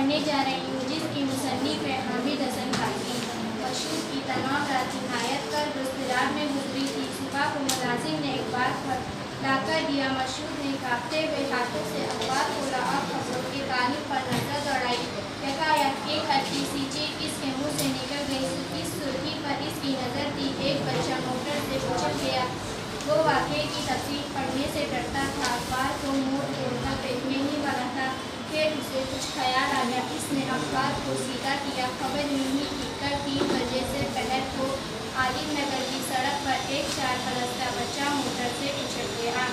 पढ़ने जा रही हूँ, जिसकी मुसन्निफ है हामिद हसन काकी। मशहूर की तमाम रात निहायत कर गुस्तराब में गुजरी थी। सुबह को मुलाजिम ने एक बार लाकर दिया। मशहूर ने कांपते हुए हाथों से अखबार खोला और खबरों के तालिब पर नजर दौड़ाई। यकायक एक हल्की सी चीख इसके मुँह से निकल गई। इस सुर्खी पर इसकी नज़र थी। एक बच्चा मोटर से उछल गया। वो वाक़े की तफसील पढ़ने से डरता था। अखबार को मोड़ तोड़कर फेंकने ही वाला था, फिर उसे कुछ ख्याल आ गया। इसने अखबार को सीधा किया। खबर यूँ ही कर 3 बजे से पहर को आलिम नगर की सड़क पर एक 4 बरस का बच्चा मोटर से उछल गया,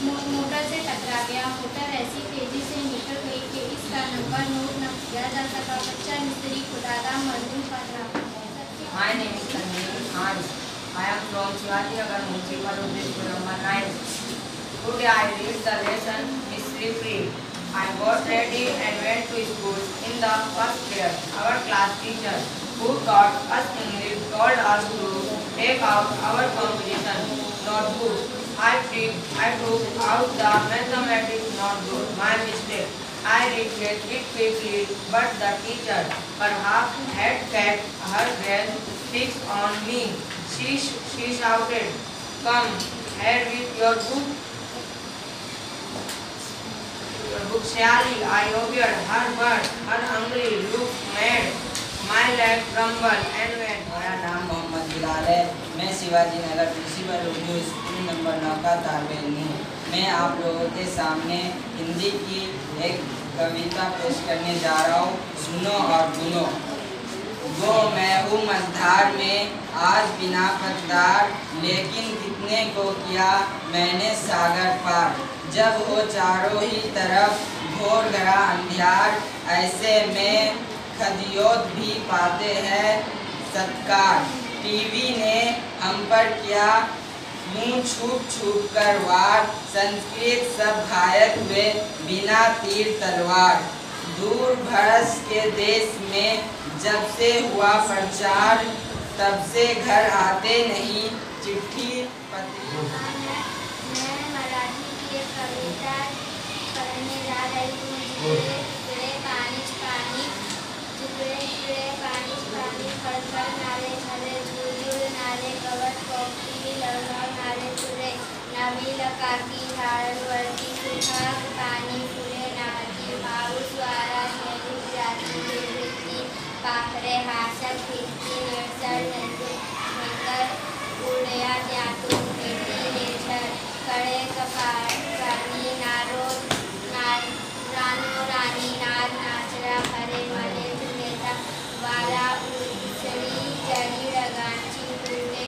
मोटर से टकरा गया। मोटर ऐसी तेज़ी से निकल गई कि इसका नंबर नोट न किया जा सका। बच्चा मिस्त्री खुदादा मरहूम का था। My name is Tanvir Khan. I am from Shivajinagar Municipal District number 9. Today I read the lesson History Free. I got ready and went to school. In the first period, our class teacher, who taught us English, told us to take out our composition notebook. I took out the mathematics notebook. My mistake. I replaced it quickly, but the teacher perhaps had kept her gaze fixed on me. She shouted, "Come here with your book." Sally, I obeyed her, but her hungry look made my leg tremble and went. मेरा नाम मोहम्मद बिलाल है। मैं Shivaji Nagar principal Urdu school number 9 का तालिब हूँ। मैं आप लोगों के सामने हिंदी की एक कविता पेश करने जा रहा हूँ। सुनो और सुनो। वो मैं हूँ मझधार में आज बिना पतदार, लेकिन कितने को किया मैंने सागर पार। जब हो चारों ही तरफ घोर गया अंधियार, ऐसे में खदियोत भी पाते हैं सत्कार। टीवी ने हम पर किया यूं छुप छुप कर वार, संस्कृत सब घायल हुए बिना तीर तलवार। दूर भरस के देश में जब से हुआ प्रचार, तब से घर आते नहीं चिट्ठी पत्री। मैं मराठी की एक कविता पढ़ने जा रही हूँ। जिगरे पानी खड़खड़ नाले झले, झुलझुल नाले गवत कोकी, लवलव नाले चुरे, नवील काकी झाडवरती सुहाग पाणी फुले नाहती, पाऊस वारा झेलून जाती हिरवती, पाखरे हासत फिरती निळसर नजर उडया त्यातून